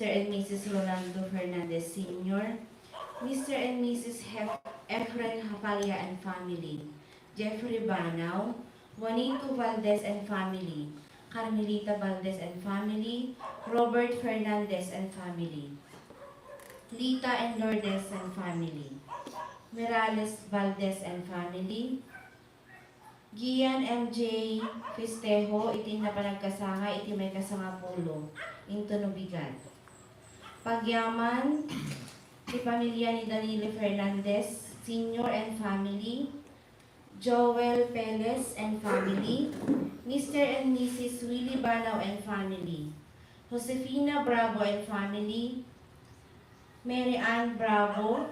and Mrs. Rolando Fernandez Sr., Mr. and Mrs. Efren Hapalia and family, Jeffrey Banaw, Juanito Valdez and family, Carmelita Valdez and family, Robert Fernandez and family, Lita and Lourdes and family, Mirales Valdez and family, Gian MJ Fistejo, iti na panagkasanga, iti may kasanga pulo, into Nubigan. Pagyaman, ti pamilya ni Danilo Fernandez Sr. and family, Joel Perez and family, Mr. and Mrs. Willie Banaw and family, Josefina Bravo and family, Mary Ann Bravo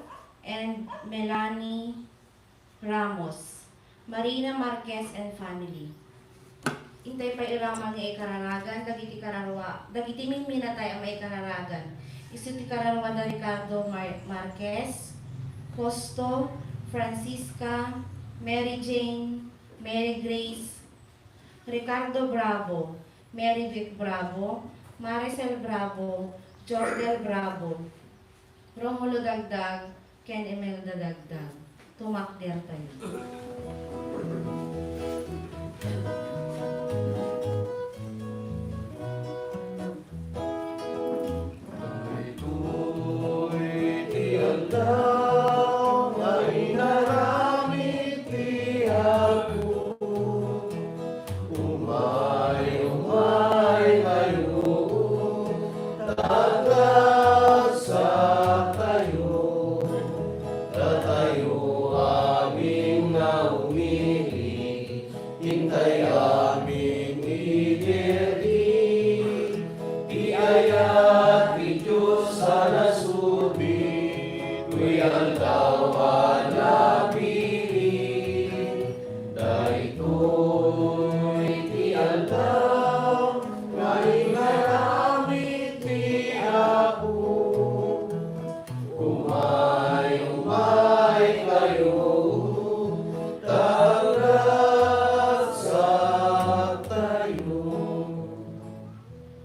and Melanie Ramos, Marina Marquez and family. Intay pa iramang nga ikararagan, dagiti kararwa, dagiti minminatay ang maikararagan. Isu ti kararwa na Ricardo Marquez, Costo, Francisca, Mary Jane, Mary Grace, Ricardo Bravo, Mary Vic Bravo, Maricel Bravo, Jordel Bravo, Romulo Dagdag, Ken Imelda Dagdag. Tumakder tayo.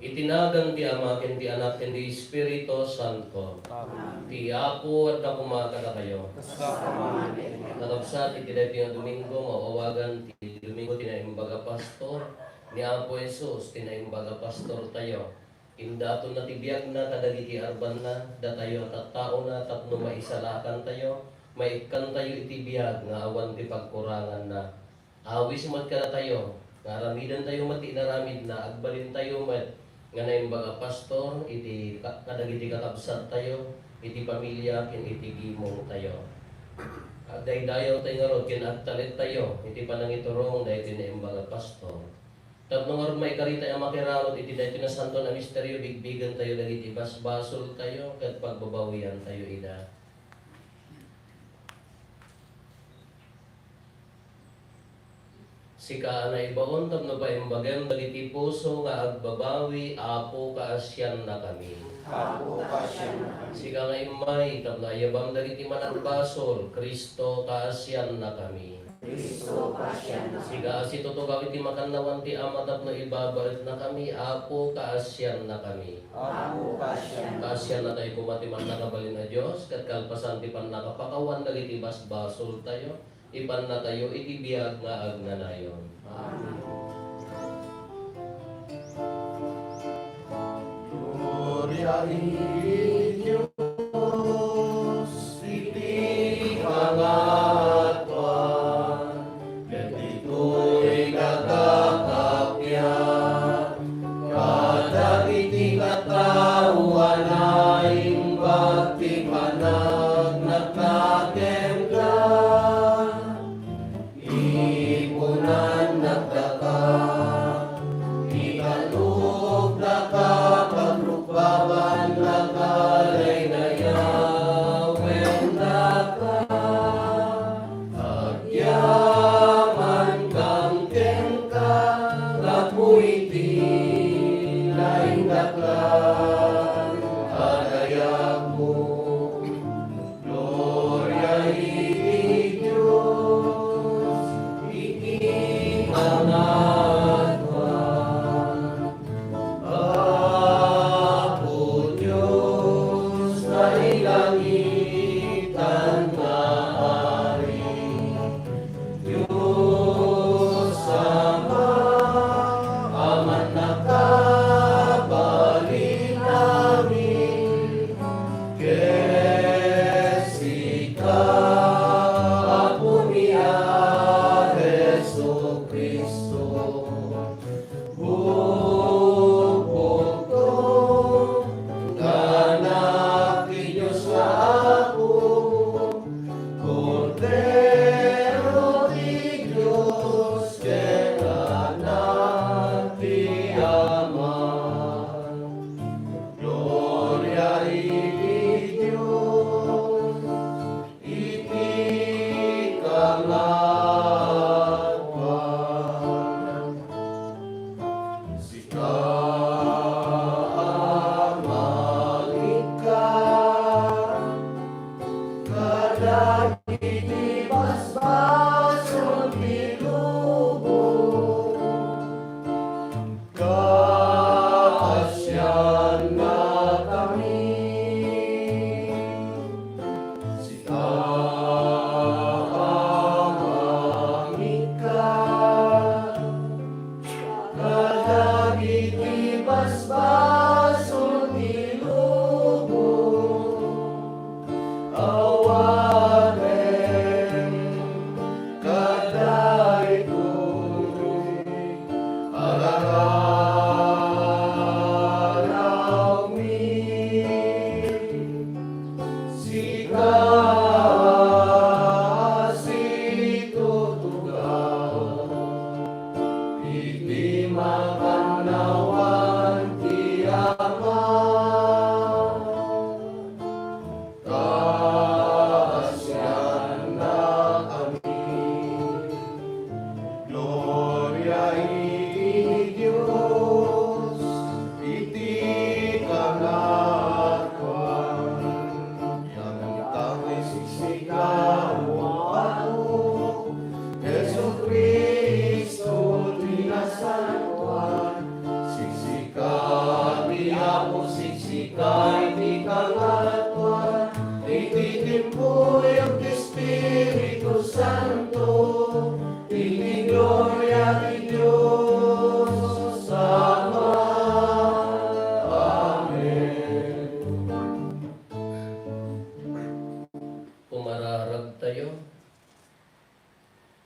Itinagan ti Ama, ken ti Anak, ken ti Espiritu Santo. Ti Apo at nakumakada kayo. Nakabsat, iti nga Domingo, mauawagan ti Domingo, tinaimbaga pastor. Ni Apo Jesus, tinaimbaga pastor tayo. Indaton na tibiyag na, kadagiti arban na, datayo at tao na, tapno maisalakan tayo. Maikan tayo itibiyag, nga awan ti pagkurangan na. Awis mat ka na tayo, naramidan tayo mati naramid na, agbalin tayo mat. Nga na yung baga pastor, iti kadagiti kakabsat tayo, iti pamilya, kin iti gimong tayo. At dayo tayo nga ron, kin agtalit tayo, iti panangiturong, dahil iti na yung baga pastor. Tapno nga ron maikarita yung makiramot, iti dahil na santo na misteryo, bigbigan tayo, dagiti basbasol tayo, kat pagbabawian tayo ina. Sika na ibaon tapno pa imbagem dagiti puso nga agbabawi apo kaasyan na kami. Apo kaasyan na kami. Sika nga imay tapno ayabam dagiti managbasol Kristo kaasyan na kami. Kristo kaasyan na kami. Sika asito iti makannawan ti Ama tapno ibabalit na kami apo kaasyan na kami. Apo kaasyan na kami. Kaasyan na tayo kumati man nakabalin na Dios ket kalpasan ti pannakapakawan dagiti basbasol tayo. Ipan na tayo itibiyag nga agnanayon. Amen. Gloria in Dios, iti pangatwan, ket ito'y kakakapyan, kadagiti katauhan ay imbag ti panagnak natin ka. Ipunan nagdaka, ikalog naka, paglukbaban naka,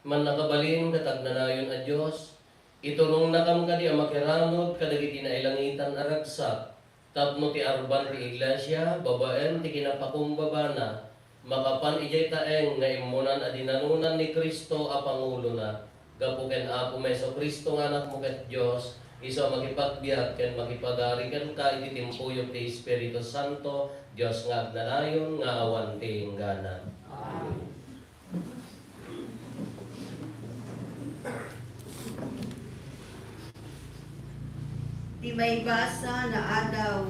man nakabalin katag nanayon a Dios. Iturong na kam kadi ang makiranod kadagiti nailangitan aragsak. Tapno ti arban ti iglesia, babaen ti kinapakumbaba na. Makapan ijay taeng nga imunan a dinanunan ni Kristo a Pangulo na. Gapu ken Apo Meso Kristo nga anak mo ket Dios. Iso makipagbiag ken makipagari ken ka iti timpuyok ti Espiritu Santo, Dios nga agnanayon nga awan ti ingganan. Ti may basa na adaw,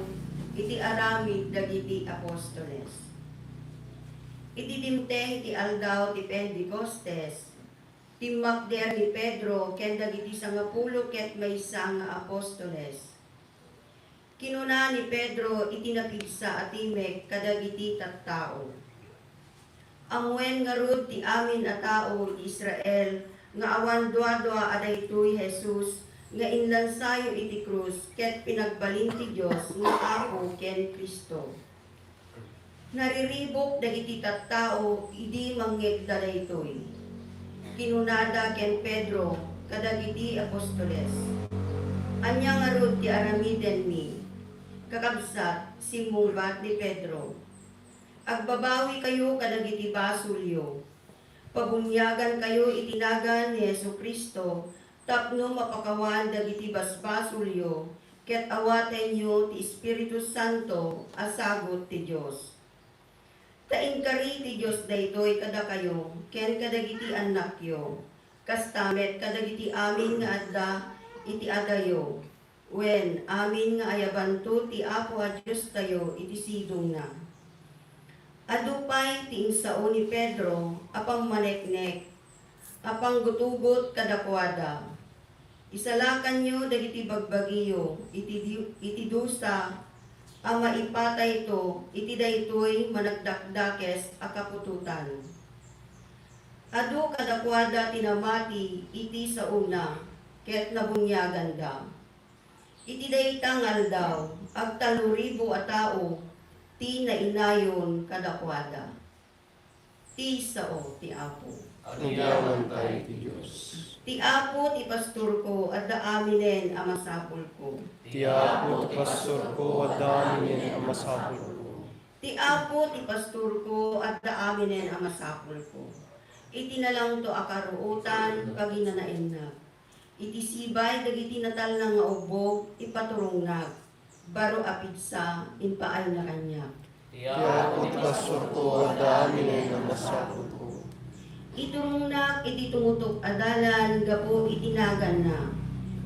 iti aramid dagiti apostoles. Iti dimteng ti aldaw ti Pentecostes, timmakder ni Pedro ken dagiti 10 ket maysa nga apostoles. Kinuna ni Pedro iti napigsa atimek kadagiti tattao. Amwen nga rod ti amin a tao ti Israel nga awan dua-dua adaytoy Jesus nga inlansayo iti krus ket pinagbalin ti Dios nga Apo ken Kristo. Nariribok dagiti tattao idi mangyegda daytoy. Kinunada ken Pedro kadagiti apostoles. Anya nga rod ti aramiden mi. Kakabsat simungbat ni Pedro. Agbabawi kayo kadagiti basulyo. Pabunyagan kayo itinagan ni Jesucristo tapno mapakawan dagiti basbasulyo ket awaten nyo ti Espiritu Santo asagot ti Dios. Taingkari ti Dios daytoy kada kayo ken kadagiti annakyo. Kastamet kadagiti amin nga adda iti adayo. Wen amin nga ayabanto ti Apo a Dios tayo iti sidong na. Adupay ti insao ni Pedro apang maneknek, apang gutugot kadakwada. Isalakan nyo dagiti bagbagiyo, iti dusa, ang maipatay ito, iti daytoy managdakdakes a kapututan. Adu kadakwada tinamati, iti sa una, ket nabunyagan da. Iti daytang aldaw, agtaluribo a tao, ti nainayon kadakwada. Ti sao ti Apo. Yaman tayo ti Diyos. Ti Apo ti pastor ko at daaminen ang masapul ko. Ti Apo ti pastor ko at daamin ang masapul ko. Ti Apo ti pastor ko at daaminen ang masapul ko. Iti na lang to akaruutan paginanain na. Iti sibay dagiti natal na nga ubog ipaturong na. Baro apidsa inpaay na kanya. Ti Apo ti pastor ko at daamin ang masapul ko. Iturong na iti tumutok adalan gapo itinagan na.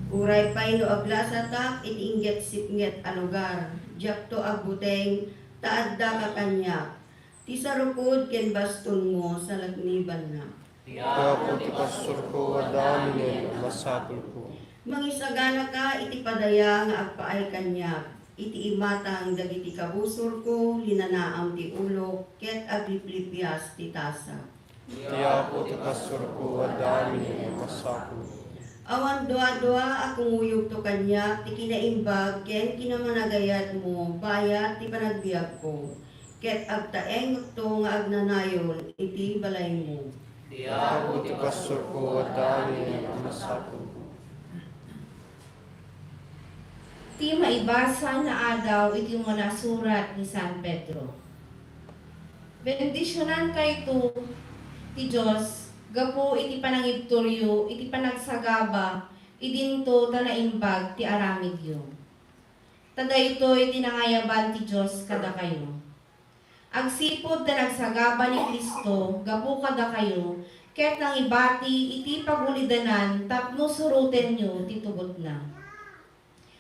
Uray pay no aglasatak iti inget sipnget a lugar. Diak to agbuteng taadda ka kanya. Ti sarukod ken baston mo sa lagniban na. Ti Apo ti pastor ko at daamin ang masapul ko. Mangisagana ka iti padaya nga agpaay kanya. Iti imatang dagiti kabusor ko linanaam ti ulo ket agliplipias ti tasa. Ti Apo ti pastor ko at daamin ang masapul ko. Awan dua-dua akong uyog to kanya, ti kinaimbag, ken kinamanagayat mo, bayat ti panagbiag ko. Ket agtaeng to nga agnanayon, iti balay mo. Ti Apo ti pastor ko at daamin ang masapul ko. Ti maibasa na adaw iti mga nasurat ni San Pedro. Bendisyonan kay to ti Diyos, gapo iti panangibturyo, iti panagsagaba, idinto tanaimbag ti aramidyo. Tada ito iti nangayaban ti Diyos kada kayo. Agsipod na nagsagaba ni Kristo, gapo kada kayo, ket nang ibati iti pagulidanan, tapno suruten nyo ti tugot na.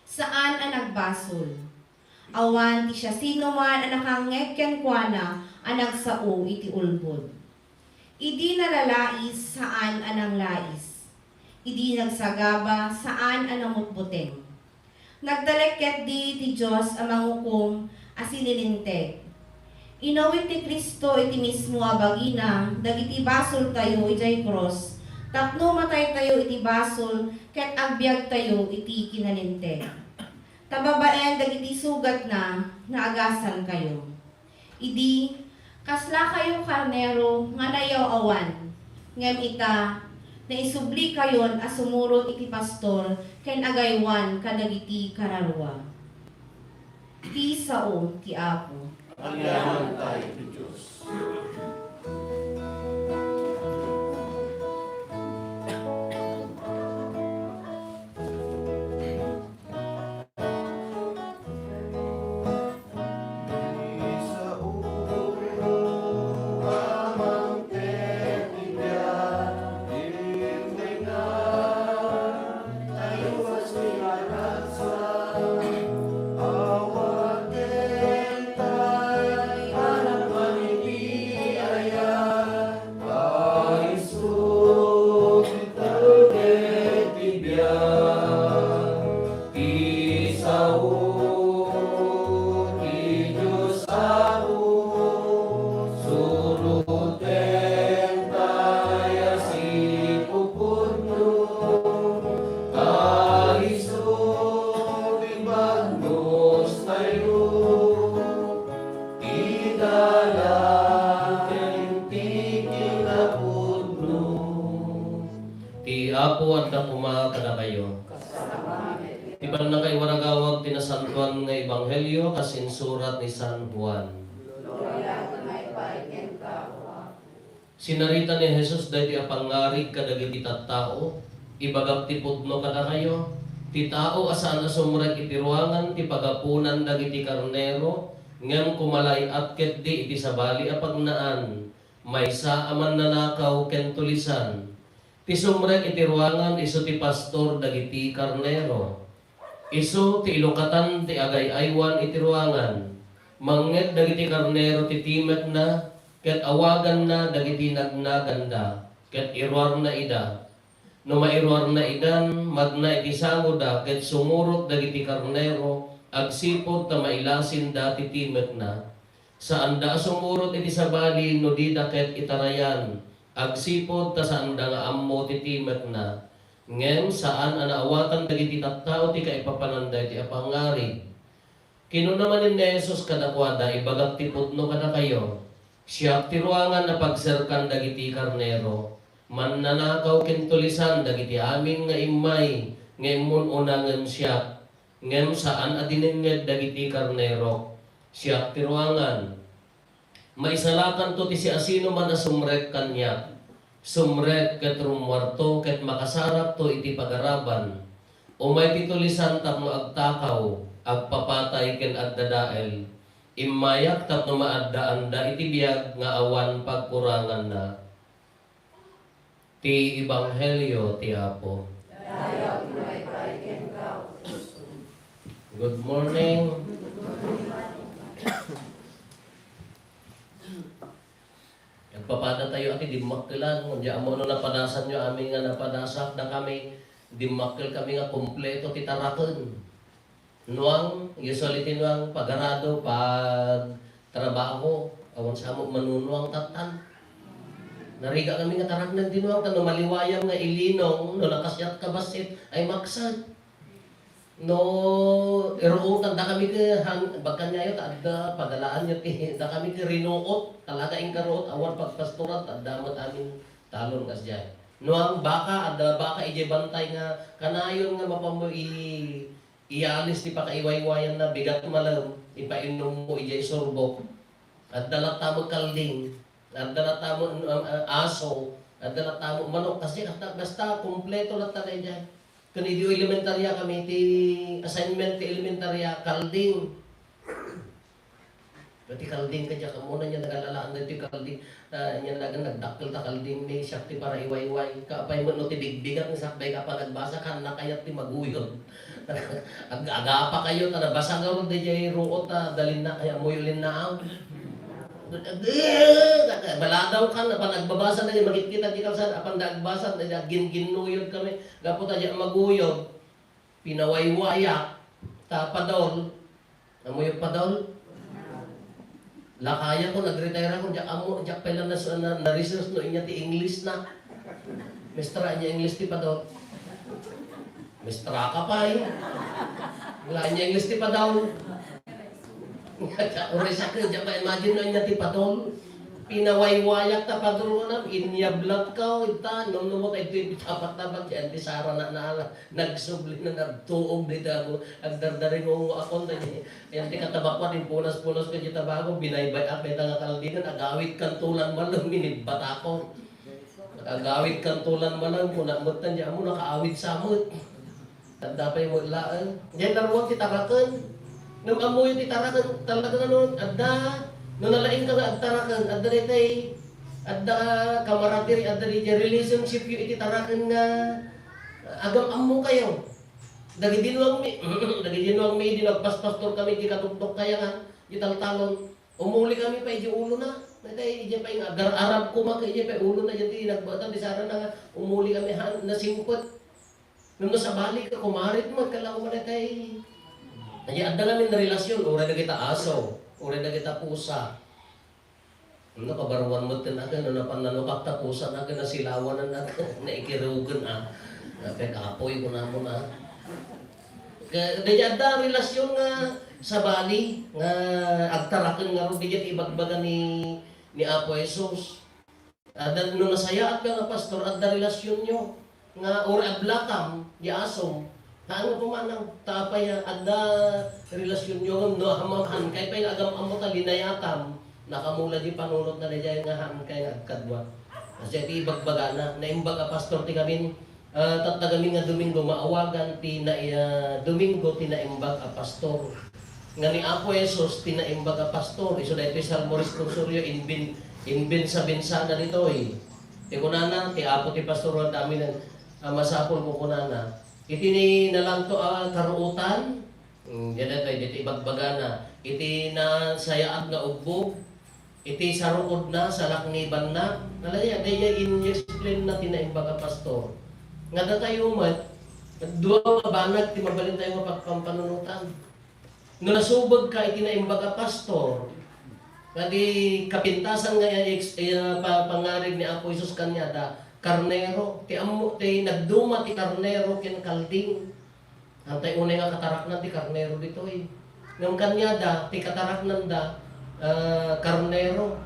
Saan ang nagbasol? Awan ti siya sino man ang nakangeg ken kuana ang nagsao iti ulbod. Idi nalalais saan anang lais. Idi nagsagaba saan anang mutbuteng. Nagdaleket di ti Diyos ang mangukom asinilinteg. Inawit ti Kristo iti mismo abagina, dagiti basol tayo iti cross, tapno matay tayo iti basol, ket agbyag tayo iti kinalinteg. Tababaen dagiti sugat na naagasan kayo. Idi kasla kayong karnero nga nayaw awan, ngem ita na isubli kayon as sumurot iti pastor ken agaywan kadagiti kararwa. Ti sao ti Apo. Agyaman tayo ti Diyos. Ti Apo at dakuma kada kayo. Ti na kay waragawag tinasantuan nga ebanghelyo kasin surat ni San Juan. Sinarita ni Jesus dahil apangarig kadagiti tattao, ibagap ti pudno kada kayo, ti tao asaan asumrek iti ruangan, ti pagapunan dagiti karnero, ngem kumalay at ket di iti sabali apagnaan, maysa aman nanakaw ken tulisan. Ti sumrek iti ruangan iso ti pastor dagiti karnero. Iso ti ilokatan ti agay-aywan iti ruangan. Manget dagiti karnero ti timek na ket awagan na dagiti nagnaganda ket irwar na ida. No mairwar na idan magna iti sangoda ket sumurot dagiti karnero agsipod ta mailasin da ti timek na. Saan da sumurot iti sabali no di da ket itarayan. Agsipod ta saan da nga ammo ti timek na. Ngem saan anaawatan dagiti tattao ti kaipapananday ti apangarig. Kino naman ni Jesus kadakwada ibagat ti pudno kada kayo. Siya ti ruangan na pagserkan dagiti karnero. Mannanakaw ken tulisan dagiti amin nga imay ngemon unangen siya. Ngem saan adinenged dagiti karnero. Siya ti ruangan. Maisalakan to ti si asino man na sumrek kanya. Sumrek ket rumwarto ket makasarap to iti pagaraban. Umay ti tulisan tapno agtakaw, agpapatay ken agdadael. Imayak tapno maaddaanda iti biyag nga awan pagkurangan na. Ti ebanghelyo ti Apo. Good morning. Nagpapada tayo ati dimakkelan, kundi amo no napadasan nyo amin nga napadasak na kami, dimakkel kami nga kompleto titaraken. Nuang, usually tinuang pagarado, pag trabaho, awan sa amo manunuang tatan. Nariga kami nga tarak ng tinuang, no maliwayang nga ilinong, no nakasyat kabasit, ay maksad. No, iruutan da kami ke bagkan nyayo ada pagalaan nyo da kami ke rinuot talaga ing karuot awan pagpasturan tadamat amin talon kas jay. No ang baka ada baka ije bantay nga kanayon nga mapamo ialis ti pakaiwaywayan na bigat malam ipainom mo ije surbok. At dalat tamo kalding, at dalat tamo aso, at dalat tamo manok kasi basta kompleto lang tayo dyan. Kung hindi elementarya kami, ti assignment ti elementarya, kalding. Pati kalding ka dyan, kamuna niya nag-alalaan na ti kalding. Niya nagdakkel ta kalding ni sakti para iwayway. Kaapay mo no ti bigbigat, sakbay ka pa nagbasa ka, nakayat ti maguyod. Aga-aga pa kayo, nabasa nga ron di jay ruot, dalin na, kaya muyulin na ang. Baladaw ka na, pa nagbabasa na niya, magkikita di kalsada, apan nagbasa na ginuyod kami, gapo tayo maguyod, pinawaywaya, tapadol, namuyog padol, lakaya ko, nag-retire ako, diyak pala na research no, inya ti English na, mestra niya English ti padol, mestra ka pa eh, wala niya English ti padol, Uri sa akin, diyan ba imagine na niya ti padol? pinawaywayak ta padrunan inyablat ka ita numot ay apat na bag yan di sara na nagsubli na nagtuog dito ako agdardaring mo ako na yan ti katabakwan din punas-punas ka dito bago binaybay at may nga kaldingan agawit kantulan man lang minibata ko agawit kantulan man lang kung namutan diyan mo nakaawit samot at dapat mo ilaan yan naruwag titarakan nung amoy titarakan talaga nun adda nung nalain ka nga agtarakan adda ritay adda kamaratiri adda ritay relationship yung ititarakan nga agam amo kayo dagi dinuang mi dinagpaspastor kami di katugtok kaya nga italtalon umuli kami pa iji ulo na natay iji pa yung agar-arab ko maka iji pa ulo na iji nagbatan di sana na nga umuli kami na singkot nung nasa balik ka kumarit mo kalaw mo natay ay adda namin na relasyon ura na kita aso ura na kita pusa ano kabaruan mo tinaga no napananukak ta pusa na kinasilawan na naikirugan kaya kapoy ko na mo na kaya adda relasyon nga sa bali nga agtarakan nga ro digit ibagbaga ni Apo Jesus. Adda no nasaya at nga pastor adda relasyon nyo nga ora ablakam di asom. Ano po manang tapay adda relasyon nyo no hamahan kay pay agam amo ta linayatam nakamula di panunot na dayay nga ham kay agkadwa. Kasi ti ibagbaga na naimbaga pastor ti kami tatagamin nga Domingo maawagan ti na Domingo tinaimbag a pastor. Nga ni Apo Jesus tinaimbag a pastor. Iso dahito Salmoris Consurio inbin sa binsana dito eh. Ti kunana ti Apo ti pastor ang dami ng masapol ko kunana. Iti ni nalang to karuutan. Yan tayo dito ibagbaga na. Iti na sayaad nga ugbog. Iti sarukod na sa lakniban na. Nalaya daya in-explain na tinaimbag a pastor. Nga tayo mat, duwa mabanag, ti mabalin tayo mapagpampanunutan. No nasubag ka, itinaimbag ka pastor, nga di kapintasan nga pangarig ni Apo Jesus kanya, da karnero, ti nagduma ti karnero kinakalding. Antay unay nga katarak na ti karnero dito eh. Nung kanya da, ti katarak nanda, karnero,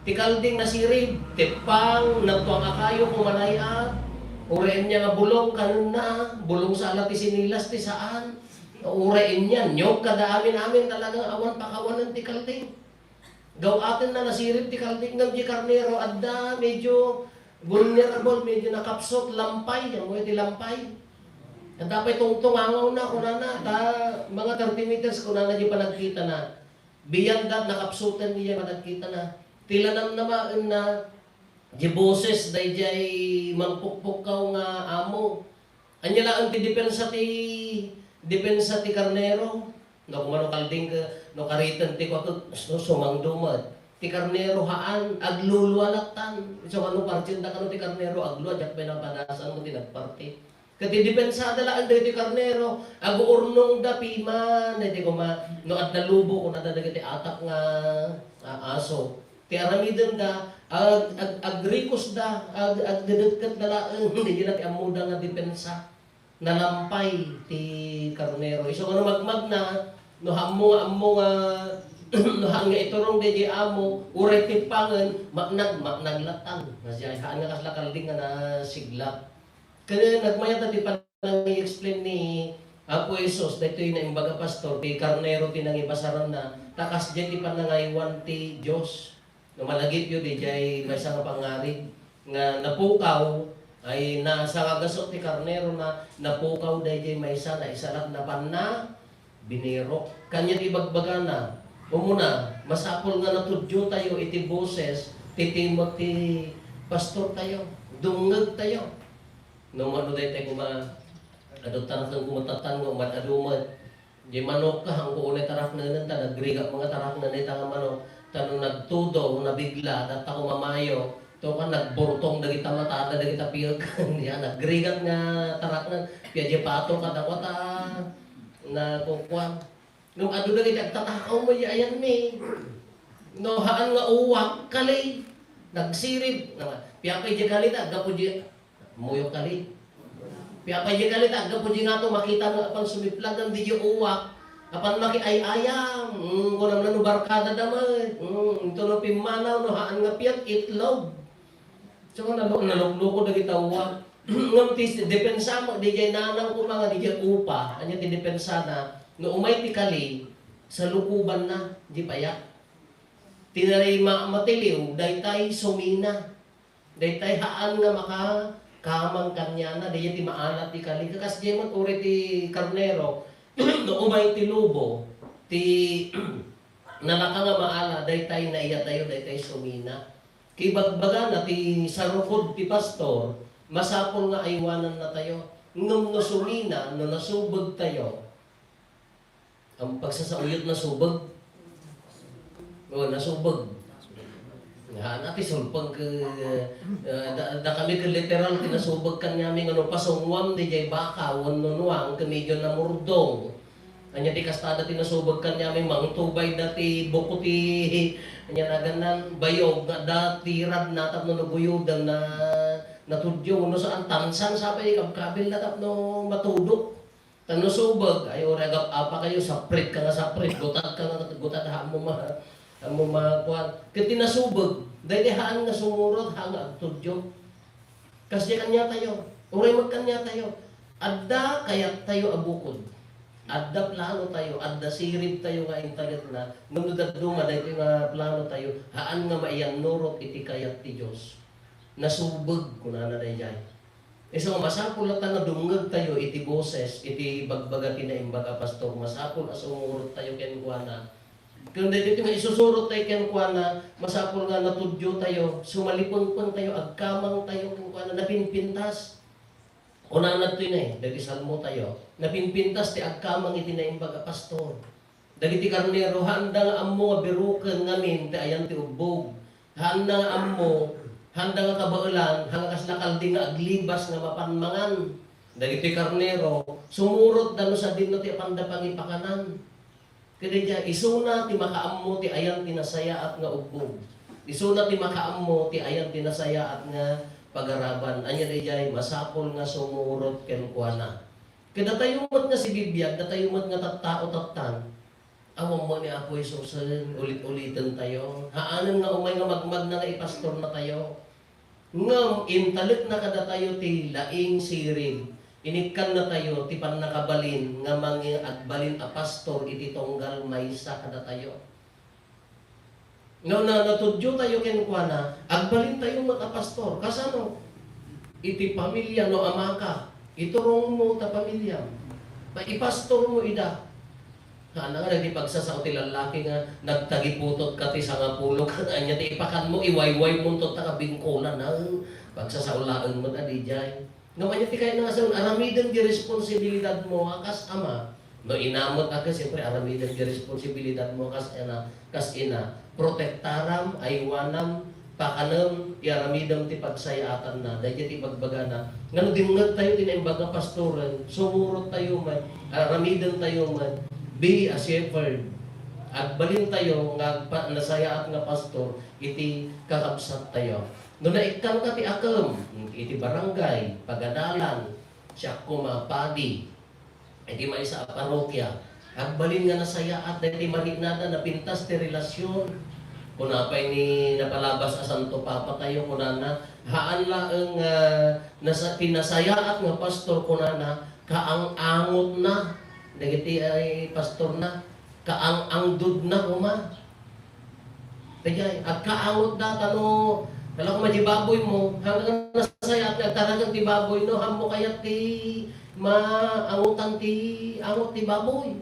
ti kalding nasirib, ti pang, nagtuang akayo kumanayat, urain niya nga bulong kanina, bulong sa alat ti sinilas ti saan. Urain niya, nyog kada amin talagang awan pakawanan ti kalding. Gaw atin na nasirip ti kalding ng di karnero, adda medyo vulnerable, medyo nakapsot, lampay, yung mga ti lampay. At dapat tungtong angaw na, kunana, mga 30 meters, kunana di pa nagkita na. Beyond that, nakapsutan niya, nagkita na. Tila naman na, di boses day jay mangpukpuk ka nga amo. Anya lang ti depensa ti karnero. No kumano kalding ka no karitan ti ko sumangdumad. Ti karnero haan aglulualatan. So ano partin da kano ti karnero agluad jak pinapadasan mo ti nagparti. Kati depensa da lang ti karnero aguurnong da pima na ti ko ma no at nalubo ko na dagiti atak nga aso. Ti aramiden da agrikos da agdedeket da laeng hindi na ti amuda nga depensa nalampay ti karnero. Iso ano magmag na no ammo nga no hanga iturong di amo uray ti pangen maknaglatang na siya haan nga kaslakalding nga nasigla. Kaya nagmayat ti panang i-explain ni Apo Jesus daytoy na imbaga pastor ti karnero ti nangibasaran na takas diyan ti panangaywan ti Dios. No malagip yun di jay may nga pangarig nga napukaw ay nasa kagasot ti karnero na napukaw di jay may na isalat na panna biniro. Kanya ti bagbaga na umuna masapol nga natudyo tayo iti boses titimot ti pastor tayo dungag tayo. No ano day tayo adotan kang kumatatan nga umat-adumat di manok ka ang kuunay tarak na nan nagriga mga tarak na nita nga manok tanong nagtudo, nabigla, at ako mamayo, to ka nagburtong dagita mata, dagita piyag, yan, nagrigat nga tarak na, piya pato ka dakwat na kukwang. Nung ado dagita, tatakaw mo ayan mi. No, haan nga uwak, kalay, nagsirib, piya kay di kalita, gapo di, muyo kali. Piya kay di kalita, gapo di nga to, makita nga pang sumiplag, ang di uwak, Apan maki ay ayam, kung naman no barkada damay, ito no pimanaw, no haan nga piyat, itlog. So nalugluko na gitawa. Ngam tis depensa mo, di jay nanang ko mga di jay upa, anya ti depensa na, no umay ti kali, sa lukuban na, di payak. Tinaray matiliw, daytay sumina. Daytay haan nga makakamang kanya na, di ti maalat ti kali. Kakas di mo uri ti karnero, no umay ti lubo, ti nalaka nga maala, daytay na iya tayo, daytay sumina. Kibagbaga na ti sarukod ti pastor, masapol nga aywanan na tayo. Ngam no sumina, no nasubag tayo, ang pagsasauyot na subag, o nasubag. Nga natin sulpag da kami ka literal tinasubag kan namin ano pasungwam di jay baka wanunuang kamedyo na murdong. Anya ti kastada tinasubag kan namin mangtubay dati bukuti anya na ganan bayog nga dati rad na tapno naguyudan na natudyo no saan tansan sabay kabil na tapno matudok. Tanusubag ay ora apa kayo saprit ka nga saprit gutat ka nga gutat ha mo ma ang kuan ket tinasubag dahil haan nga sumurot haan nga agtudyo kasi kanya tayo uray magkanya tayo adda kayat tayo abukod adda plano tayo adda sirib tayo nga intaget na nunudad duma dahil nga plano tayo haan nga maiyan nurot iti kayat ti Dios nasubag kunana dayjay iso masapul at nga dumngeg tayo iti boses iti bagbaga tinaimbaga pastor masapul as umurot tayo ken kuana. Kung dito nga isusurot tayo ken kuana, masapol nga natudyo tayo, sumalipon-pon tayo, agkamang tayo ken kuana, napinpintas. Unanad to yun dagi salmo tayo, napinpintas ti agkamang iti naimbaga pastor. Dagiti karnero, handa nga ammo nga biruken ngamin, ti ayan ti ubog. Handa nga ammo, handa nga kabaulan, hanga kaslakalding nga aglibas nga mapanmangan. Dagiti karnero, sumurot dano sa dinno ti apandapang ipakanan. Kaya dyan, isuna ti makaammo ti ayan tinasayaat nga ugbog. Isuna ti makaammo ti ayan tinasayaat nga pagaraban. Anya dyan, masapol nga sumurot ken kuana. Kaya datayumot nga si Bibiyag, datayumot nga tattao-tattan. Awang mo ni Apo Isus, ulit-ulitan tayo. Haanan nga umay nga magmag na nga ipastor na tayo. Ngam, intalit na kada tayo ti laing sirig. Inikan na tayo, tipan nakabalin, nga mga agbalin a pastor, iti tonggal maysa kada tayo. Nga na natudyo tayo kenkwana, agbalin tayo mga pastor. Kasano? Iti pamilya no amaka, iturong mo ta pamilya. Ipastor mo ida. Hala nga, nagdi pagsasaw ti lalaki nga, nagtagiputot ka ti sangapulo ka na niya, ti ipakan mo, iwayway mo to ta kabingkolan na, pagsasaulaan mo na di jay. Nga manya ti kaya nga sa aramidan di responsibilidad mo kas ama. No inamot ka siyempre aramidan di responsibilidad mo kas ina. Protektaram, aywanam, pakanam, iaramidam ti pagsayatan na. Dahil ti pagbagana. Ngano dimngag tayo tinaimbaga pastoran, sumurot tayo man, aramidan tayo man, be a shepherd. Agbalin tayo nga nasayaat nga pastor, iti kakabsat tayo. No naiktan ka ti akam, iti barangay, pagadalan, siya kumapadi, iti may sa parokya, agbalin nga nasaya at iti maninada na pintas ti relasyon. Kung napay ni napalabas a Santo Papa tayo, kunana, haan laeng pinasaya at nga pastor kunana, kaang-angot na, nagiti ay pastor na, kaang-angdud na kuma. Kaya, at kaangot na, tano, kala ko majibaboy mo, hanggang nasaya at talagang ti baboy, no, hamo kaya ti maangutan ti angot ti baboy.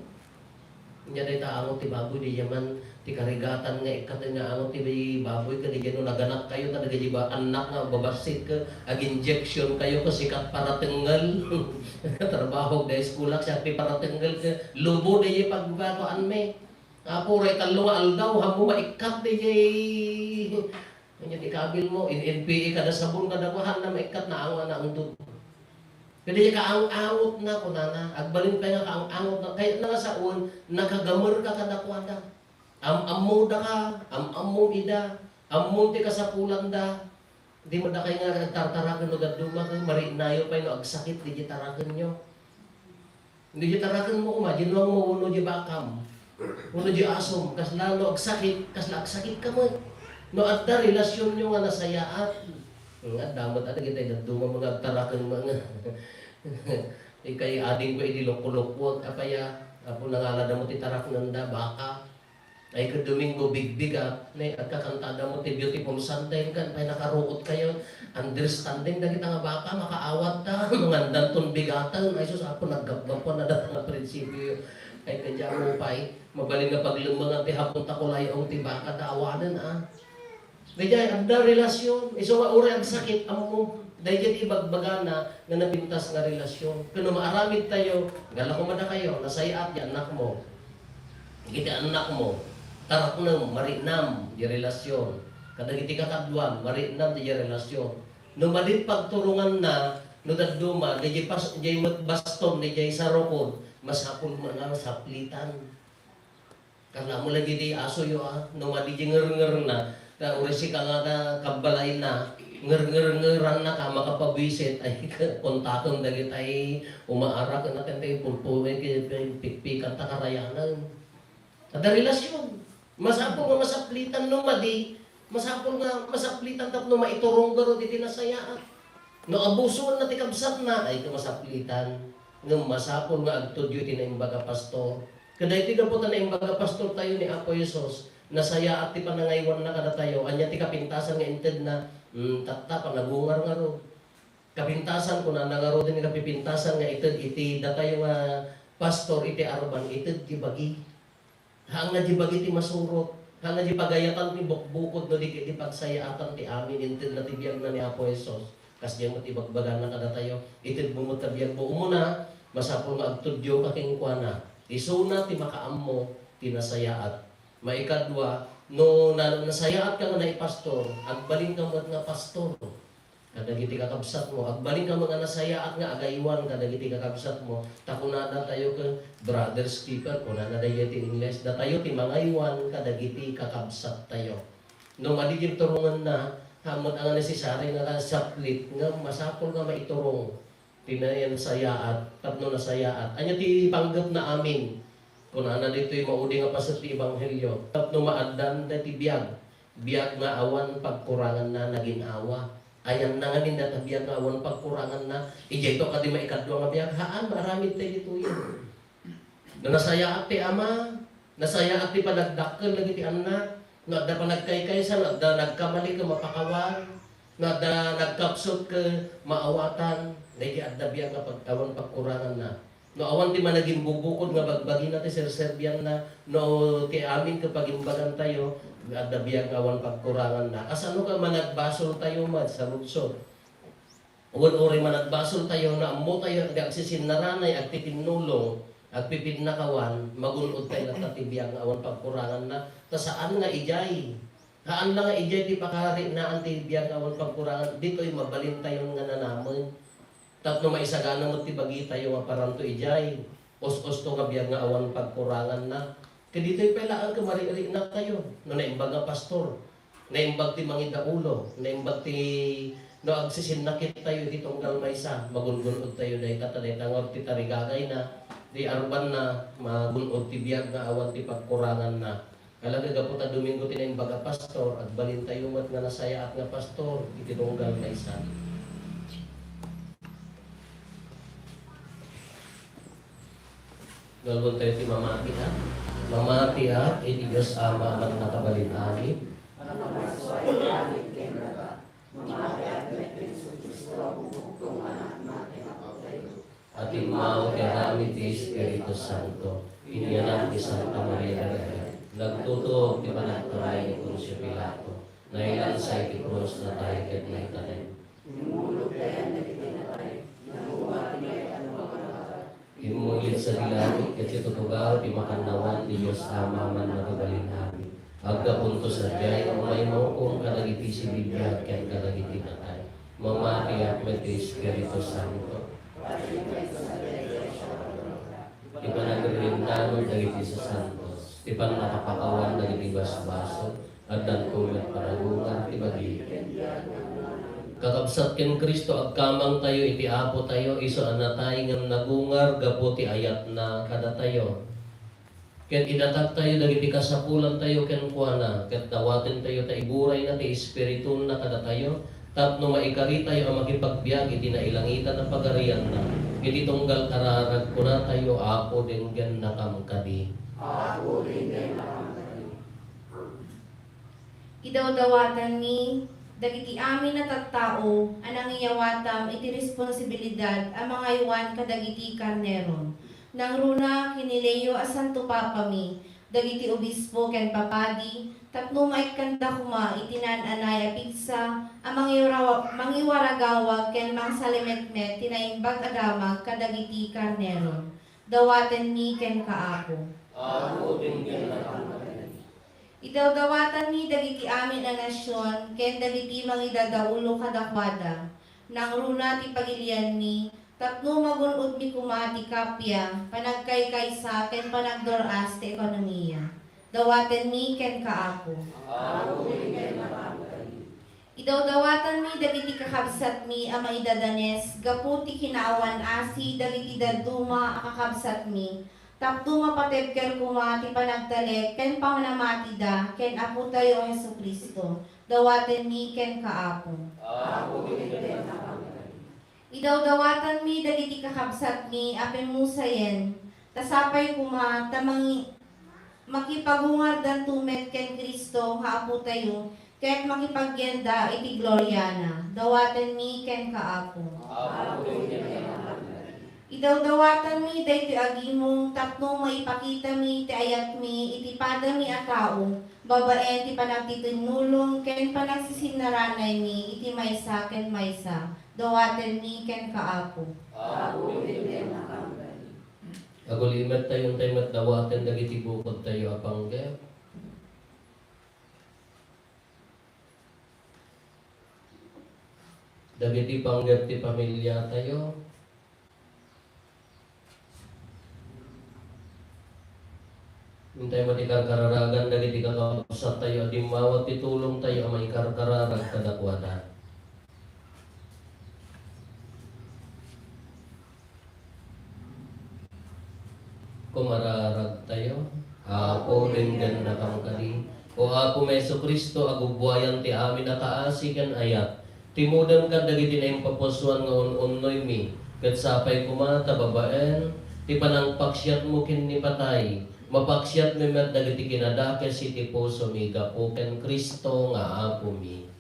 Nya day ta angot ti baboy, di yaman ti karigatan nga ikat nga angot ti baboy, kadi no naganap kayo, talaga di ba anak nga babasit ka, ag-injection kayo, kasikat para tenggal. Trabaho day skulak, siya para tenggal ka, lubo day pagbatoan me. Apuray talong aldaw, hamo maikat day kanya di kabil mo, in NPA kada sabon kada kuhan na maikat na ang undod. Kaya ka ang-angot na kunana, agbalin pa nga kaang-angot na, kaya na sa un, nakagamar ka kada kuhanda. Ammo da ka, ammo ida, ammo ti kasapulan da. Di mo da kayo nga tartarakan no daduma, marinayo pa yung agsakit, di tarakan nyo. Hindi di tarakan mo kuma, ginuang mo uno di bakam. Uno di asom, kas lalo agsakit, ka mo. No adda relasyon nyo nga nasayaat. Nga damat ada kita idaduma mga tarakan mga. Ikay ading ko idilok-lok apaya apo nangalada mo ti tarak nanda baka. Ay ka Domingo bigbiga, na agkakantada mo ti Beautiful Sunday kan, ay nakaruot kayo, understanding na kita nga baka, makaawat ta, mga danton bigatan, ay sus ako naggapgapo na dati nga prinsipyo, ay kadya mo pa mabaling nga paglumangan ti hapon takulay ang ti baka, daawanan Kaya ang da relasyon, iso nga uri ang sakit, amo dahil ibagbaga na napintas nga relasyon. Kung maaramid tayo, gala ko man kayo, nasayat yan anak mo, kita anak mo, tarak na, marinam, di relasyon. Kadagiti kakadwan, marinam, di relasyon. No malit pagturungan na, no daduma, di baston, di sarokod, masapul mo na saplitan. Karena mo lagi di aso yo no madi nger na, uri si ka nga kabalay na, nger-ngeran na ka, makapabwisit, ay kontakon dagit ay umaara ka natin tayo pulpuin, pikpikan ta karayanan. Ada relasyon. Masapol nga masaplitan no madi, masapol nga masaplitan tapno maiturong garo di tinasayaan. No abusuan na ti kabsat na ay masaplitan. No masapol nga agtudyo ti na imbaga pastor. Kada iti gaputan na imbaga pastor tayo ni Apo Jesus, nasaya at ti panangaywan na kada tayo, anya ti kapintasan nga inted na tatta panagungar nga ro. Kapintasan ko na nangaro din nga pipintasan nga ited iti datayo nga pastor iti arban ited ti bagi. Hanga di bagi ti masurot, hanga di pagayatan ti bukbukod no di pagsayatan ti amin inted na ti biyag na ni Apo Jesus. Kas diyan matibagbagan na kada tayo, ited bumot ta biyag mo umuna, masapol nga agtudyo kaking kuana. Isuna ti makaammo ti nasayaat. Maikadwa, no nasayaat ka nga na pastor, agbaling ka nga pastor. Kadagiti kakabsat mo, agbaling ka mga nasayaat nga agaywan kadagiti kakabsat mo, takunada tayo ka brother's keeper, kunana dayo ti English, da tayo ti mangaywan kadagiti kakabsat tayo. No maligim turungan na, hamot ang necessary nga saplit, nga masapol nga maiturong, tinayan sayaat, tapno nasayaat. Anya ti panggap na amin, kunana dito yung maudi nga pasat ti Ebanghelyo, tapno maadan na ti biyag nga awan pagkurangan na naging awa. Ayan na nga ninda tabiyag nga awan pagkurangan na, ijay to ka di maikadwa nga biyag, haan, maramid tayo dito yun. Nasayaat ti ama, nasayaat ti panagdakkel lagi ti anak, nga da panagkaykaysan, nga da nagkamali ka mapakawan, nga da nagkapsot ka maawatan, dahil adda biyag nga awan pagkurangan na. No awan ti managing bubukod nga bagbagi na ti serserbiyan na, no ti amin kapag imbagan tayo, adda biyag awan pagkurangan na. Kasano ka managbasol tayo sa lutsod. Uwan-uri managbasol tayo na amo tayo agsisinnaranay, agtitinulong, agpipidnakawan, magunod tayo na tatibiyag awan pagkurangan na. Ta saan nga ijay? Haan lang nga ijay ti pakari na ang tibiyag awan pagkurangan. Dito'y mabalin tayo nga nanaman. Tapno maisagana mo ti bagi tayo nga paranto ijay. Os-os to nga biyag nga awan pagkurangan na. Kaya dito'y pelaan ka mari-ri na tayo. No naimbag nga pastor, naimbag ti mangidaulo, naimbag ti no agsisinakit tayo ditong galmaysa, magungunod tayo na itatanay tangor ti tarigagay na, di arban na, magunod ti biyag na awan ti pagkurangan na. Kalaga gaputa Domingo ti naimbag nga pastor, at balin tayo mat nga nasaya at nga pastor, itong galmaysa. Galwan tayo ti mamati ha. Mamati ha, iti Diyos Ama at nakabalin amin. At imaw ti aramid ti Espiritu Santo, iniyanan ti Santa Maria nagtutuog ti panagturay ni Poncio Pilato, nailansay ti krus na tayo ket naitanim. Imulit sa dilani, ket itutugaw ti makannawan ti Diyos Ama man nakabalin amin. Agdapunto sa diyay, umay mo kung kadagiti si Biblia, ket kadagiti tatay. Mamati at met ti Espiritu Santo. Ipanagrindanon dagiti sa santos, ipan nakapakawan dagiti basbaso, at dan kumet paragungan ti bagi. Kakabsat ken Kristo agkamang tayo iti Apo tayo iso anatay ngem nagungar gapu ti ayat na kada tayo. Ket idatag tayo dagiti kasapulan tayo ken kuana ket dawaten tayo ta iburay na ti espiritu na kada tayo tapno maikari tayo ang makipagbiag iti nailangitan na pagarian na iti tunggal kararag kuna tayo Apo denggen nakamkadi. Ako rin din nakamkadi. Idawdawatan ni dagiti amin na tattao anang iyawatam iti responsibilidad ang mga iwan kadagiti karnero. Nang runa kinileyo a Santo Papa mi, dagiti obispo ken papadi, tapno maikanda kuma itinananay a pigsa, ang mangiwaragawag ken mangsalimetmet tinaimbag adamag kadagiti karnero. Dawaten mi ken kaapo. Ako denggen nakamkadi. Idawdawatan mi dagiti amin a nasyon ken dagiti mangidadaulo kadakwada. Nang runa ti pagilian mi, tapno magunod mi kumati kapya, panagkaykaysa ken panagdoras ti ekonomiya. Dawaten mi ken kaapo. Ako rin din nakamkadi. Idawdawatan mi dagiti kakabsat mi a maidadanes, gapu ti kinaawan asi dagiti daduma a kakabsat mi. Tapno mapatebker kuma ti panagtalek ken pamanamatida ken apo tayo Hesukristo. Dawaten mi ken kaapo. Ako rin din nakamkadi. Idawdawatan mi dagiti kakabsat mi apemusayen, tasapay kuma tamangi makipagungar dan tumet ken Kristo nga apo tayo, ket makipagyenda iti gloryana. Dawaten mi ken kaapo. Ako rin din nakamkadi. Idawdawatan mi daytoy agimong tapno maipakita mi ti ayat mi iti pada mi a tao, babaen ti panagtitinulong ken panagsisinaranay mi iti maysa ken maysa. Dawaten mi ken kaapo. Ako rin din nakamkadi. Agulimet tayo met dawaten dagiti bukod tayo apangge. Dagiti panggep ti pamilya tayo. Hintay mo ti karkararagan dagiti kakabsat tayo at mawat ti tulong tayo ang may karkararag kadakwada. Kumararag tayo, Apo denggen nakamkadi. O Apo Meso Kristo agubwayan ti amin na kaasi ken ayat. Timudan ka dagiti na impapusuan nga unnoy mi. Ket sapay kumata babaen, ti panangpaksyat mo ken ni patay. Mapaksyat mi met dagiti kinadakes iti puso mi gapu ken Kristo nga Apo mi.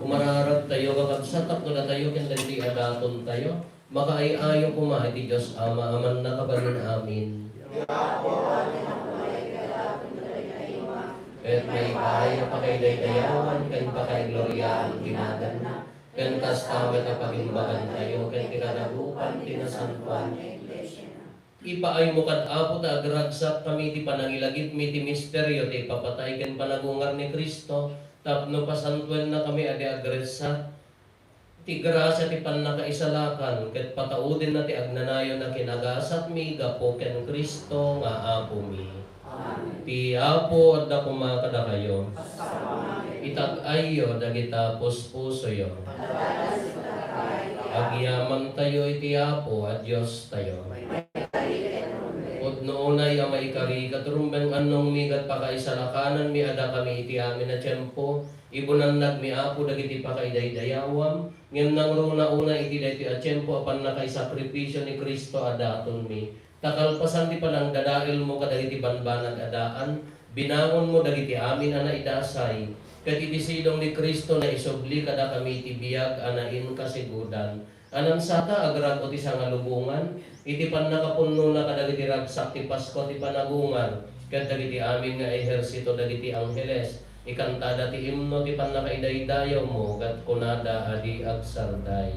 Umararag tayo kakabsatak na tayo ken dagiti adaton tayo. Makaayayo kuma iti Dios Ama aman nakabalin amin. At may paaya pa kay daydayawan, kan pa kay glorya ang ginagana, kan kastamet na pagimbagan tayo, kan kinadagupan, tinasantuan. Ipaay mo kad apo ta agragsak kami ti panangilagit mi ti misteryo ti papatay ken panagungar ni Kristo tapno pasantuan na kami adi agresa ti grasya ti pannakaisalakan ket pataudin na ti agnanayon na kinagasat mi gapo ken Kristo nga apo mi. Ti apo adda kumakada kayo. Itag-ayo dagita puspuso yo. Agyaman tayo iti apo at Diyos tayo. Od noonay ang maikari katurumbang anong migat pakaisalakanan mi ada kami iti amin na tiyempo. Ibunan mi apo dagiti pakaidaydayawam. Ngem nang runa-una iti dayti a tiyempo apan nakaisakripisyo ni Kristo adaton mi. Takalpasan ti palang dadail mo kadagiti banbanag adaan, binangon mo dagiti amin ana idasay, ket itisidong ni Kristo na isubli kada kami ti biag anain kasigudan. Anan sata agrag o ti sangalubungan, iti pannakapunno na kadagiti ragsak ti Pasko ti panagungan, ket dagiti amin nga ehersito dagiti angheles, ikantada ti himno ti pannakaidaydayaw mo, ket kunada adi agsarday.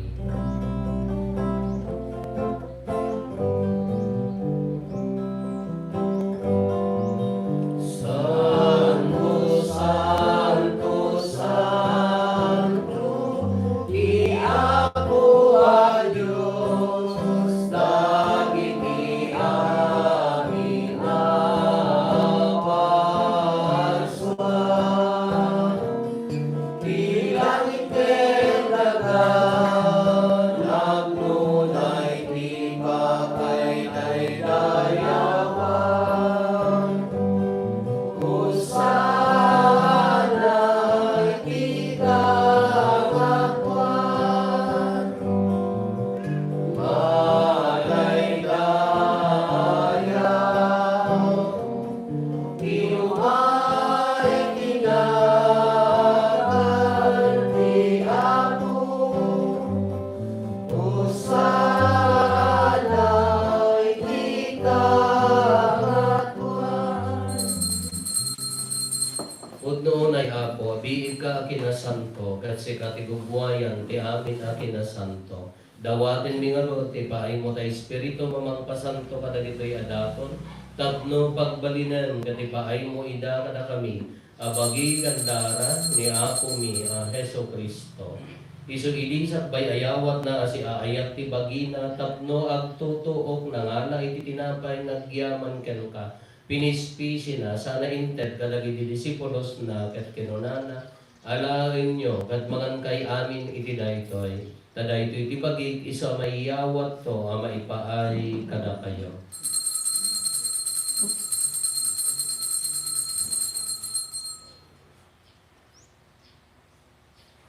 Santo, kat si katigugwayan, ti amin akin na santo. Dawatin mi nga ro, ti paay mo tayo Espiritu mamangpasanto kada dito'y adaton. Tapno pagbalinan, kat ti paay mo ida kada kami. Abagi gandara ni Apo mi, Heso Kristo. Iso ilisat bay ayawat na asi aayat ti bagina, tapno agtutuok na ngala iti tinapay nagyaman ken ka. Pinispisi na, sana inted kadagiti disipulos na ket kinunana. Alarin nyo, kat mangan kay amin iti daytoy. Ta daytoy iti bagig isa maiyawat to, maipaay kada kayo.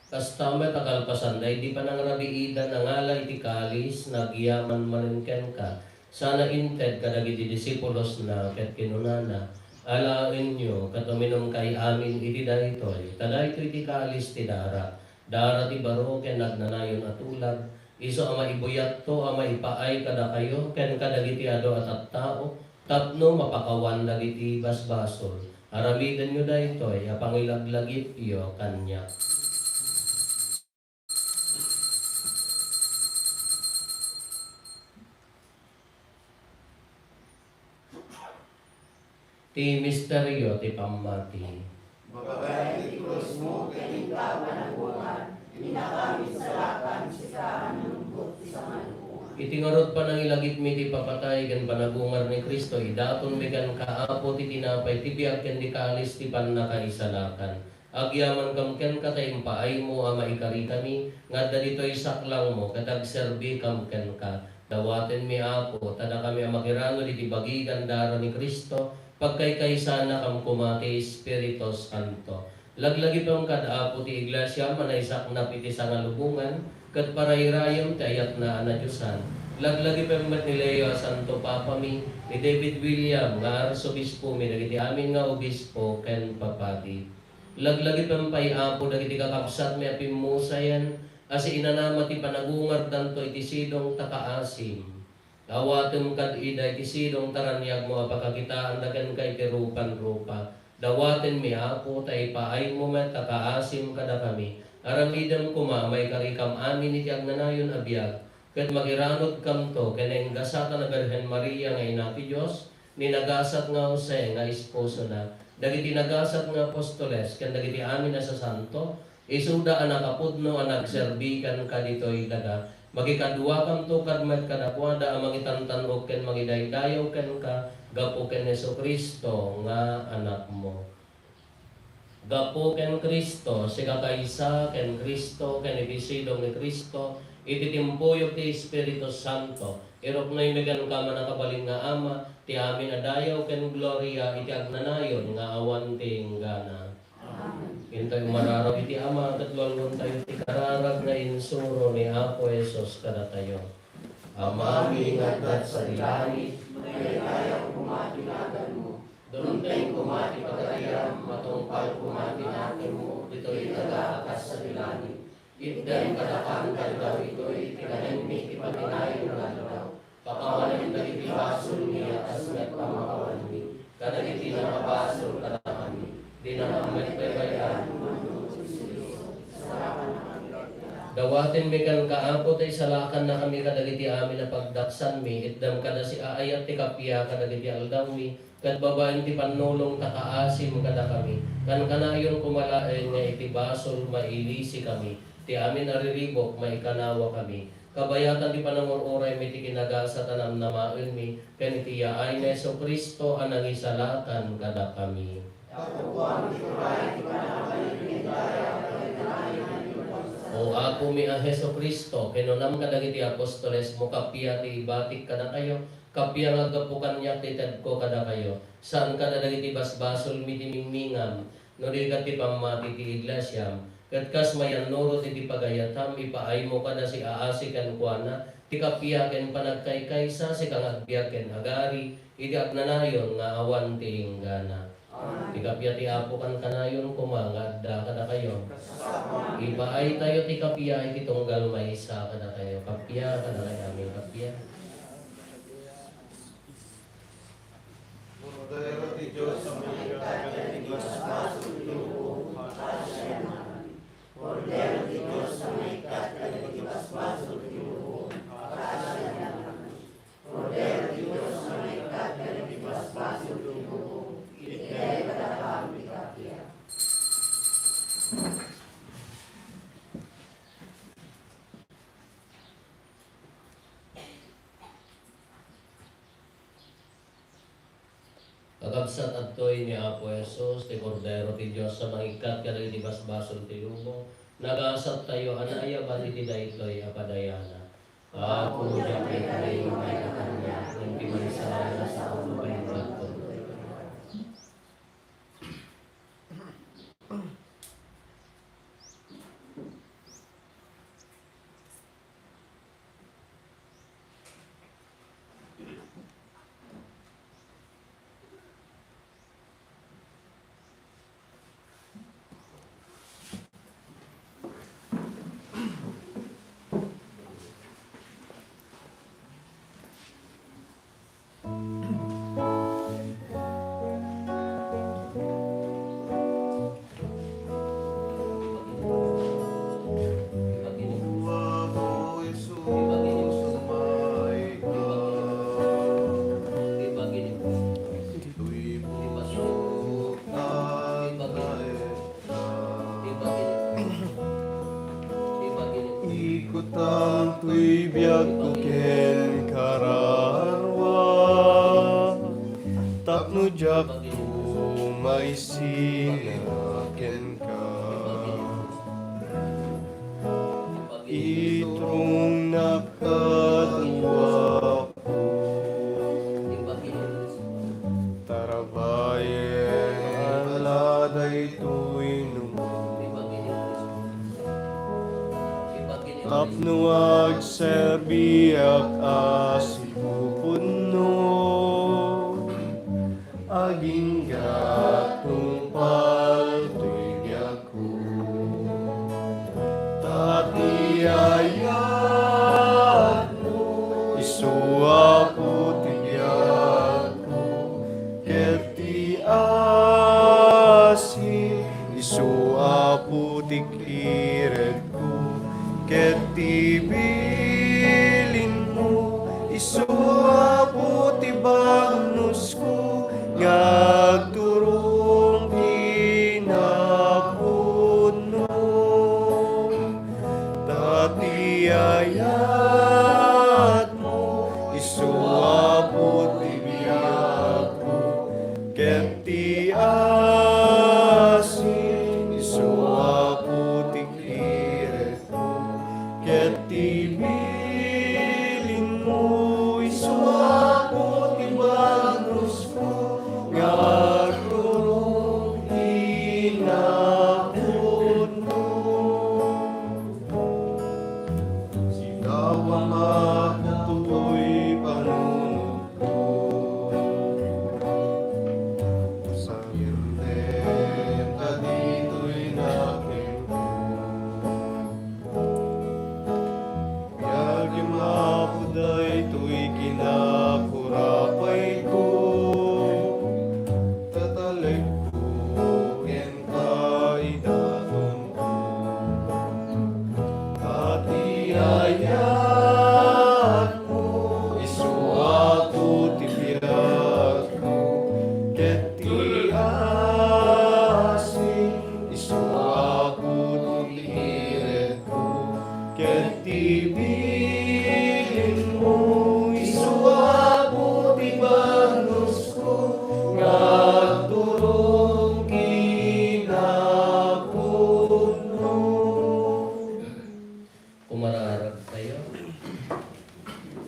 Kastamet akalpasan, day di pa nang rabiida na ngala iti kalis, nagyaman marinken ka. Sana inted kadagiti disipulos na ket kinunana. Alain nyo, katuminom kay amin iti daytoy, tadaytoy iti kaalis ti dara, dara ti baro ken nagnanayon atulag, iso ama ibuyat to, ama ipaay kada kayo, ken kadagiti ado at tao, tapno mapakawan dagiti basbasol, aramidan nyo daytoy, apangilaglagit iyo kanya. Ti misteryo ti pamati. Magagay ti krus mo, kaninta panagbuhan, inakami sa lakan, sisaan ng lungkot, isang anukuhan. Itingarot pa nang ilagit mi ti papatay, gan panagungar ni Kristo, idaton mi kan kaapo ti tinapay, ti biag ken di kalis ti pannakaisalakan. Agyaman kam ken katay paay mo ama ikari kami, ngadda ditoy saklang mo, katag serbi kam ken ka. Dawaten mi apo, tada kami amagirano di bagigan dara ni Kristo, pagkaykaysa na kam kumati Espiritu Santo. Laglagi pang kadaapo ti iglesia manaysak na piti sangalubungan, kat parayrayom ti ayat na anadyosan. Laglagi pang mat ni Leo Santo Papa mi, ni David William, nga arsobispo mi, dagiti amin nga obispo, ken papati. Laglagi pang payapo, dagiti kakapsat mi apimusayan, asi inanama ti panagungar danto iti sidong takaasim. Awatem kad ida iti sidong taranyag mo apakakitaan dagan kay ti rupan-rupa. Dawaten mi ako, tay paay mo met kakaasim kada kami. Aramidam kuma, may karikam amin iti agnanayon abiyag. Ket magiranod kam to, kena gasata na Berhen Maria nga ina ti Diyos, ninagasat nga Jose nga esposo na. Dagiti nagasat nga apostoles, ken dagiti amin na sa santo, isuda ang nakapudno ang nagserbikan ka dito'y daga. Magikadwa kam to kadmet kadakwada ang magitantanog ken magidaydayaw ken ka, gapo ken Jesucristo nga anak mo. Gapo ken Kristo, siga kaysa ken Kristo, ken ibisidong ni Kristo, ititimpuyok ti Espiritu Santo. Irok na imigan ka man nakabaling nga ama, ti amin adayaw ken gloria, iti agnanayon nga awan ti inggana. Hintay umararaw iti ama, katlualwan tayo ti kararag na insuro ni Apo Jesus kada tayo. Ama, mingat sa ilani, Kaya kumatinagan mo. Duntay kumati pagkayam, matungpal kumati natin mo, ito'y nag-aakas sa bilani. Itden kadakan daw ito'y tinahimik ipatinayon na daw. Pakawalan dagiti basol niya, as met pamakawan mi. Kadagiti na mabasol kadakan mi. Di na mamet baybayan. Dawatin mi kan kaampo tay salakan na kami kadagiti amin na pagdaksan mi. Itdam kada si aayat ti kapya kadagiti aldaw mi. Kad babaeng ti panulong takaasim kada kami. Kan kanayon kumalaen nga iti basol mailisi kami. Ti amin ariribok maikanawa kami. Kabayatan ti panangururay mi ti kinagasa tanam namaen mi. Ken iti yaay na Jesucristo ang nangisalakan kada kami. O ako mi a Jesucristo, kinunam kadagiti apostoles mo kapia ti batik kada kayo. Kapya nga gapukan niya titad ko kada kayo. Saan kada dagiti basbasol mi timingmingam, no di ka ti pamati ti iglesyam. Kat kas mayan nurot iti pagayatam, ipaay mo kada si aasi kan kuana, ti kapya ken panagkaykaysa si kang agbiag ken agari, iti agnanayon nga awan ti inggana. Ti kapya ti apo kan kanayon kumangad da kada kayo. Ipaay tayo ti kapya iti tunggal maysa kada kayo. Kapya kada kayo amin kapya. Cordero de Dios, Cordero de Diyos sa may katkalagibasbaso tinubo, kasya naman. Cordero de Diyos sa may katkalagibasbaso tinubo, itay kadakam di kapya. Kakabsat adtoy ni Apo Jesus, ti Cordero ti Diyos sa mangikat kadagiti basbasol ti lumo. Nagasat tayo anaya bali ti daytoy apadayana. Ako diya kay kayo may katanya, ng pimanisala sa ulo pa yung bagto. Ikutang tuy biag ko ken kararwa, tapno jak ko maisinaken ka. Itrong nakadwa ko, tarabayen aladay tuy tapno agserbiak asipupunno, aging gatong paltiyak ko. Tatiyayat mo, isuwa ko tiyak ko, keti ket ti asin isu apo ti kiret mo, ket ti bilin mo isu apo ti bagos ko, nga agturong hinapod mo. Sigawang ako to'y panunod ko, sa hirnem ka dito'y nakita. Yagim ako da'y kinakurapay ko, tatalig ko ken kaidaton ko. At iayat mo, isu ako ti biag mo, ket ti asin, isu ako ti hiret ko, ket ti bilin mo, isu ako ti bagos ko, nga agturong kinapod mo. Kumararag tayo.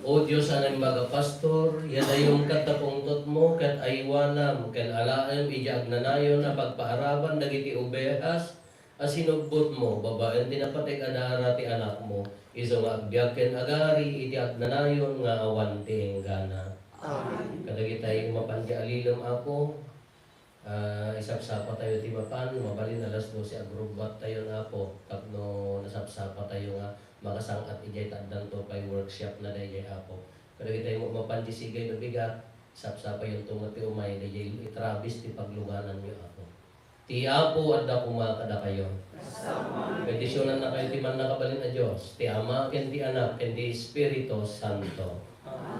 O Diyos anang mga pastor, yadayong katapungtot mo, kat aywanam, kat alaam, ija agnanayon, na pagpaaraban, dagiti ubehas, asinugbot mo, babaen tinapatig adara ti anak mo, iso nga agbyag ken agari, iti agnanayon, nga awan ti enggana. Kadagi tayo mapandi alilom ako, isapsapa tayo ti mapan, mabalin alas 12 agrubat tayo na po, tapno nasapsapa tayo nga, makasangat ijay tandang to kay workshop na dayay apo. Kadagi tayo mapandi sigay na bigat, sapsapa yung tunga ti umay, dayay itrabis ti pagluganan niyo apo. Ti apo at da kumakada kayo. Petisyonan na kayo ti man nakabalin na Diyos, ti Ama, ken ti Anak, ken ti Espiritu Santo.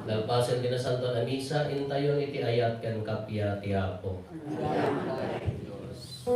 Nagpasan din na Santo na Misa, intayon iti ayat ken kapya ti apo. Salamat kay Diyos.